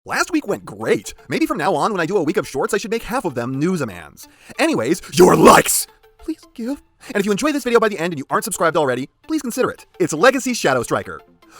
Last week went great. Maybe from now on, when I do a week of shorts, I should make half of them news-a-mans. Anyways, your likes! Please give. And if you enjoy this video by the end and you aren't subscribed already, please consider it. It's Legacy Shadowstriker.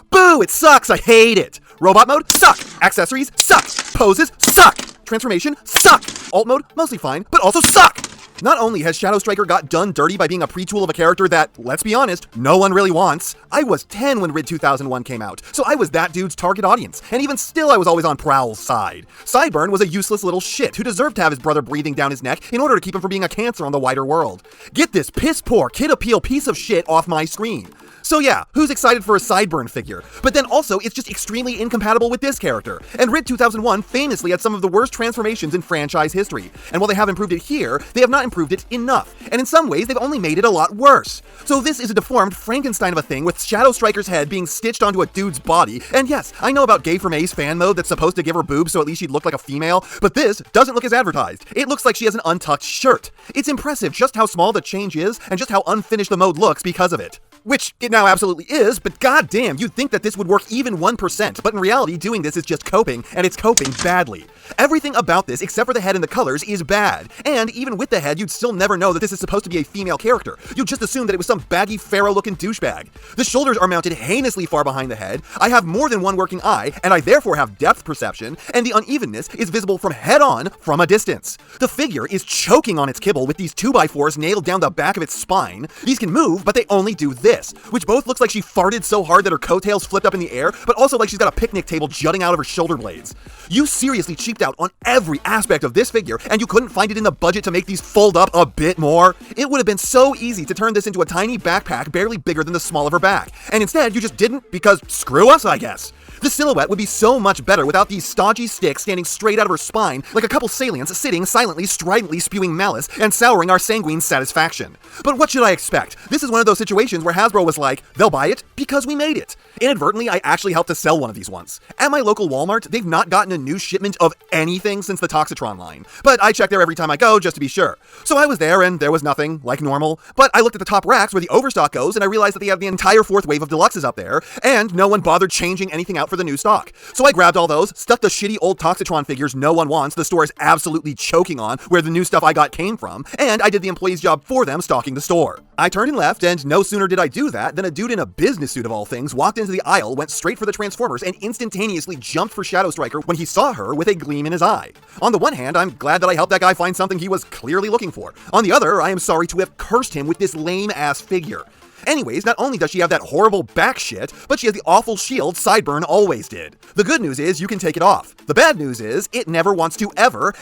Boo! It sucks! I hate it! Robot mode? Suck! Accessories? Suck! Poses? Suck! Transformation? Suck! Alt mode? Mostly fine, but also suck! Not only has Shadowstriker got done dirty by being a pre-tool of a character that, let's be honest, no one really wants. I was 10 when Rid 2001 came out, so I was that dude's target audience, and even still I was always on Prowl's side. Sideburn was a useless little shit who deserved to have his brother breathing down his neck in order to keep him from being a cancer on the wider world. Get this piss-poor, kid-appeal piece of shit off my screen. So yeah, who's excited for a Sideburn figure? But then also, it's just extremely incompatible with this character. And Rid 2001 famously had some of the worst transformations in franchise history. And while they have improved it here, they have not improved it enough. And in some ways, they've only made it a lot worse. So this is a deformed Frankenstein of a thing with Shadowstriker's head being stitched onto a dude's body. And yes, I know about Gay for May's fan mode that's supposed to give her boobs so at least she'd look like a female, but this doesn't look as advertised. It looks like she has an untucked shirt. It's impressive just how small the change is and just how unfinished the mode looks because of it. Which it now absolutely is, but goddamn, you'd think that this would work even 1%, but in reality, doing this is just coping, and it's coping badly. Everything about this, except for the head and the colors, is bad. And even with the head, you'd still never know that this is supposed to be a female character. You'd just assume that it was some baggy, pharaoh-looking douchebag. The shoulders are mounted heinously far behind the head, I have more than one working eye, and I therefore have depth perception, and the unevenness is visible from head-on from a distance. The figure is choking on its kibble with these 2x4s nailed down the back of its spine. These can move, but they only do this, which both looks like she farted so hard that her coattails flipped up in the air, but also like she's got a picnic table jutting out of her shoulder blades. You seriously cheaped out on every aspect of this figure, and you couldn't find it in the budget to make these fold up a bit more? It would have been so easy to turn this into a tiny backpack barely bigger than the small of her back, and instead you just didn't because screw us, I guess. The silhouette would be so much better without these stodgy sticks standing straight out of her spine like a couple salients sitting silently, stridently spewing malice and souring our sanguine satisfaction. But what should I expect? This is one of those situations where Hasbro was like, they'll buy it because we made it. Inadvertently, I actually helped to sell one of these once. At my local Walmart, they've not gotten a new shipment of anything since the Toxitron line, but I check there every time I go just to be sure. So I was there and there was nothing, like normal, but I looked at the top racks where the overstock goes and I realized that they have the entire fourth wave of deluxes up there, and no one bothered changing anything out for the new stock. So I grabbed all those, stuck the shitty old Toxitron figures no one wants, the store is absolutely choking on where the new stuff I got came from, and I did the employee's job for them stocking the store. I turned and left, and no sooner did I do that than a dude in a business suit of all things walked into the aisle, went straight for the Transformers, and instantaneously jumped for Shadowstriker when he saw her with a gleam in his eye. On the one hand, I'm glad that I helped that guy find something he was clearly looking for. On the other, I am sorry to have cursed him with this lame-ass figure. Anyways, not only does she have that horrible back shit, but she has the awful shield Sideburn always did. The good news is you can take it off. The bad news is it never wants to ever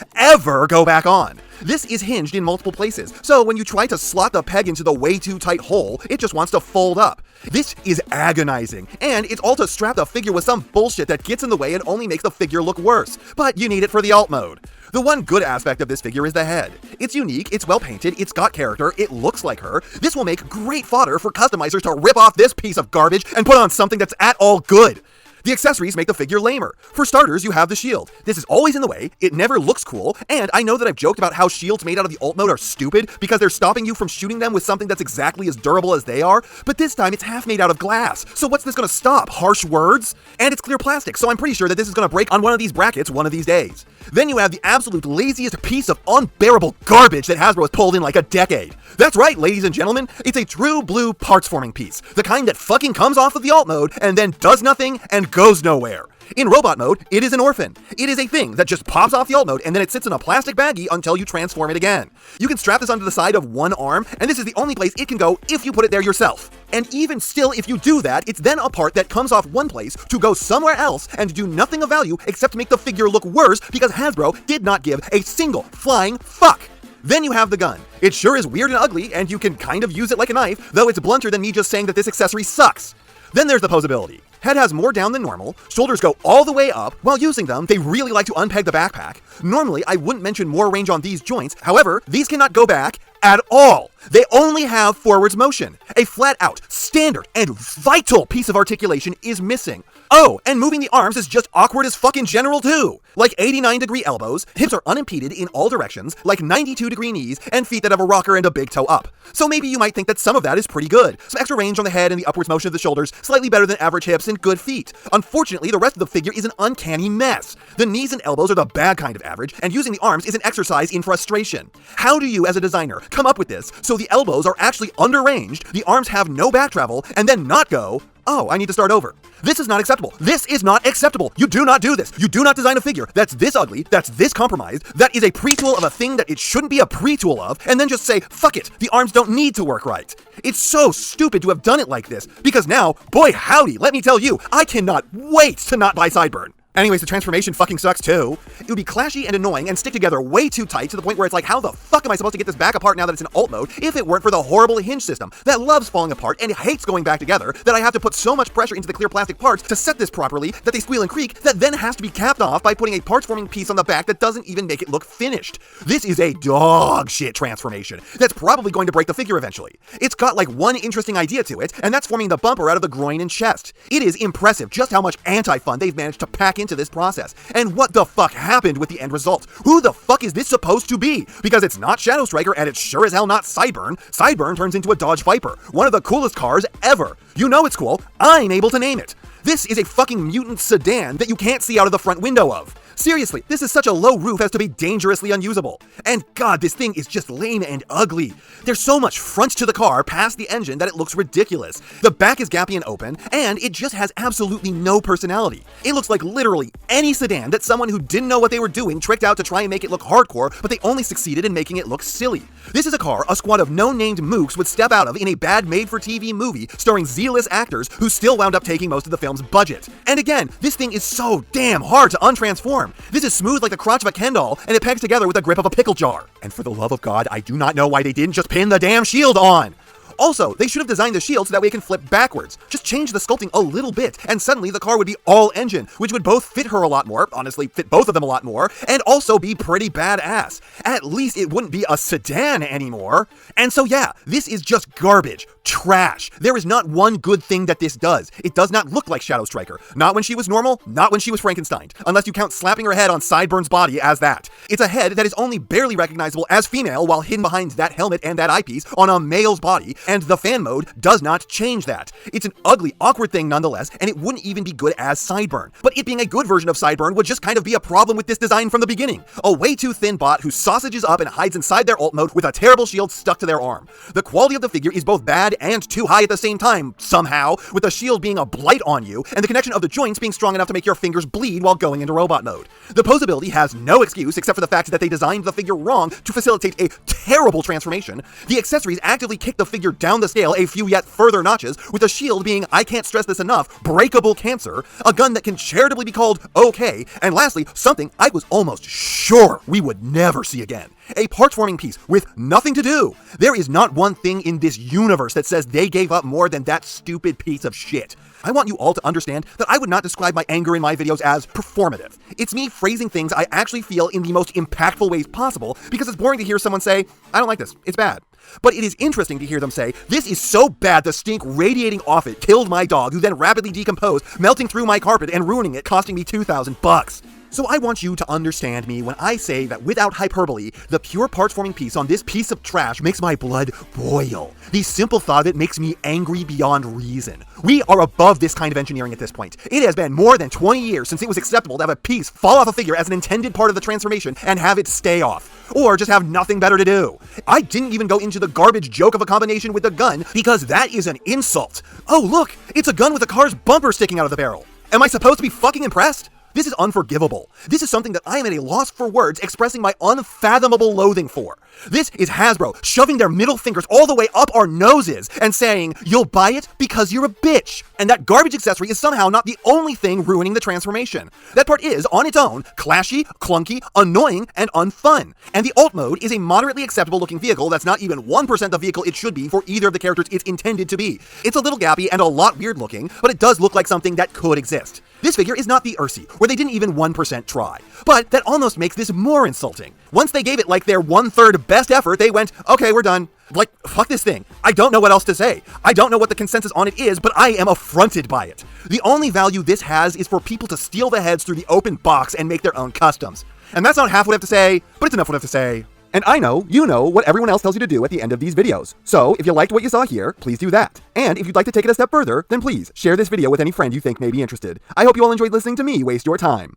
go back on. This is hinged in multiple places, so when you try to slot the peg into the way too tight hole, it just wants to fold up. This is agonizing, and it's all to strap the figure with some bullshit that gets in the way and only makes the figure look worse. But you need it for the alt mode. The one good aspect of this figure is the head. It's unique, it's well painted, it's got character, it looks like her. This will make great fodder for customizers to rip off this piece of garbage and put on something that's at all good. The accessories make the figure lamer. For starters, you have the shield. This is always in the way, it never looks cool, and I know that I've joked about how shields made out of the alt mode are stupid because they're stopping you from shooting them with something that's exactly as durable as they are, but this time it's half made out of glass. So what's this gonna stop? Harsh words? And it's clear plastic, so I'm pretty sure that this is gonna break on one of these brackets one of these days. Then you have the absolute laziest piece of unbearable garbage that Hasbro has pulled in like a decade. That's right, ladies and gentlemen, it's a true blue parts forming piece. The kind that fucking comes off of the alt mode and then does nothing and goes nowhere. In robot mode, it is an orphan. It is a thing that just pops off the alt mode and then it sits in a plastic baggie until you transform it again. You can strap this onto the side of one arm, and this is the only place it can go if you put it there yourself. And even still, if you do that, it's then a part that comes off one place to go somewhere else and do nothing of value except make the figure look worse because Hasbro did not give a single flying fuck. Then you have the gun. It sure is weird and ugly, and you can kind of use it like a knife, though it's blunter than me just saying that this accessory sucks. Then there's the posability. Head has more down than normal, shoulders go all the way up. While using them, they really like to unpeg the backpack. Normally, I wouldn't mention more range on these joints, however, these cannot go back at all. They only have forwards motion. A flat out, standard, and vital piece of articulation is missing. Oh, and moving the arms is just awkward as fuck in general too. Like 89-degree elbows, hips are unimpeded in all directions, like 92-degree knees, and feet that have a rocker and a big toe up. So maybe you might think that some of that is pretty good. Some extra range on the head and the upwards motion of the shoulders, slightly better than average hips and good feet. Unfortunately, the rest of the figure is an uncanny mess. The knees and elbows are the bad kind of average, and using the arms is an exercise in frustration. How do you, as a designer, come up with this so the elbows are actually underranged, the arms have no back travel, and then not go, oh, I need to start over? This is not acceptable. This is not acceptable. You do not do this. You do not design a figure that's this ugly, that's this compromised, that is a pre-tool of a thing that it shouldn't be a pre-tool of, and then just say, fuck it, the arms don't need to work right. It's so stupid to have done it like this, because now, boy howdy, let me tell you, I cannot wait to not buy Sideburn. Anyways, the transformation fucking sucks too. It would be clashy and annoying and stick together way too tight to the point where it's like, how the fuck am I supposed to get this back apart now that it's in alt mode if it weren't for the horrible hinge system that loves falling apart and hates going back together, that I have to put so much pressure into the clear plastic parts to set this properly that they squeal and creak, that then has to be capped off by putting a parts forming piece on the back that doesn't even make it look finished. This is a dog shit transformation that's probably going to break the figure eventually. It's got like one interesting idea to it, and that's forming the bumper out of the groin and chest. It is impressive just how much anti-fun they've managed to pack into this process. And what the fuck happened with the end result? Who the fuck is this supposed to be? Because it's not Shadowstriker and it's sure as hell not Sideburn. Sideburn turns into a Dodge Viper, one of the coolest cars ever. You know it's cool. I'm able to name it. This is a fucking mutant sedan that you can't see out of the front window of. Seriously, this is such a low roof as to be dangerously unusable. And god, this thing is just lame and ugly. There's so much front to the car past the engine that it looks ridiculous. The back is gappy and open, and it just has absolutely no personality. It looks like literally any sedan that someone who didn't know what they were doing tricked out to try and make it look hardcore, but they only succeeded in making it look silly. This is a car a squad of no-named mooks would step out of in a bad made-for-TV movie starring Z-list actors who still wound up taking most of the film's budget. And again, this thing is so damn hard to untransform. This is smooth like the crotch of a Ken doll, and it pegs together with the grip of a pickle jar. And for the love of God, I do not know why they didn't just pin the damn shield on. Also, they should have designed the shield so that way it can flip backwards. Just change the sculpting a little bit, and suddenly the car would be all engine, which would both fit her a lot more, honestly fit both of them a lot more, and also be pretty badass. At least it wouldn't be a sedan anymore. And so yeah, this is just garbage. Trash. There is not one good thing that this does. It does not look like Shadowstriker. Not when she was normal, not when she was Frankenstein, unless you count slapping her head on Sideburn's body as that. It's a head that is only barely recognizable as female while hidden behind that helmet and that eyepiece on a male's body, and the fan mode does not change that. It's an ugly, awkward thing nonetheless, and it wouldn't even be good as Sideburn. But it being a good version of Sideburn would just kind of be a problem with this design from the beginning. A way too thin bot who sausages up and hides inside their alt mode with a terrible shield stuck to their arm. The quality of the figure is both bad and too high at the same time, somehow, with the shield being a blight on you, and the connection of the joints being strong enough to make your fingers bleed while going into robot mode. The posability has no excuse except for the fact that they designed the figure wrong to facilitate a terrible transformation. The accessories actively kick the figure down the scale a few yet further notches, with the shield being, I can't stress this enough, breakable cancer, a gun that can charitably be called okay, and lastly, something I was almost sure we would never see again. A parts-forming piece with nothing to do. There is not one thing in this universe that says they gave up more than that stupid piece of shit. I want you all to understand that I would not describe my anger in my videos as performative. It's me phrasing things I actually feel in the most impactful ways possible, because it's boring to hear someone say, I don't like this, it's bad. But it is interesting to hear them say, this is so bad the stink radiating off it killed my dog, who then rapidly decomposed, melting through my carpet and ruining it, costing me $2,000. So I want you to understand me when I say that without hyperbole, the pure parts-forming piece on this piece of trash makes my blood boil. The simple thought of it makes me angry beyond reason. We are above this kind of engineering at this point. It has been more than 20 years since it was acceptable to have a piece fall off a figure as an intended part of the transformation and have it stay off. Or just have nothing better to do. I didn't even go into the garbage joke of a combination with the gun, because that is an insult. Oh look, it's a gun with a car's bumper sticking out of the barrel. Am I supposed to be fucking impressed? This is unforgivable. This is something that I am at a loss for words expressing my unfathomable loathing for. This is Hasbro shoving their middle fingers all the way up our noses and saying, you'll buy it because you're a bitch. And that garbage accessory is somehow not the only thing ruining the transformation. That part is, on its own, clashy, clunky, annoying, and unfun. And the alt mode is a moderately acceptable looking vehicle that's not even 1% the vehicle it should be for either of the characters it's intended to be. It's a little gappy and a lot weird looking, but it does look like something that could exist. This figure is not the Ursi, where they didn't even 1% try. But that almost makes this more insulting. Once they gave it like their 1/3 best effort, they went, okay, we're done. Like, fuck this thing. I don't know what else to say. I don't know what the consensus on it is, but I am affronted by it. The only value this has is for people to steal the heads through the open box and make their own customs. And that's not half what I have to say, but it's enough what I have to say. And I know, you know, what everyone else tells you to do at the end of these videos. So, if you liked what you saw here, please do that. And if you'd like to take it a step further, then please share this video with any friend you think may be interested. I hope you all enjoyed listening to me waste your time.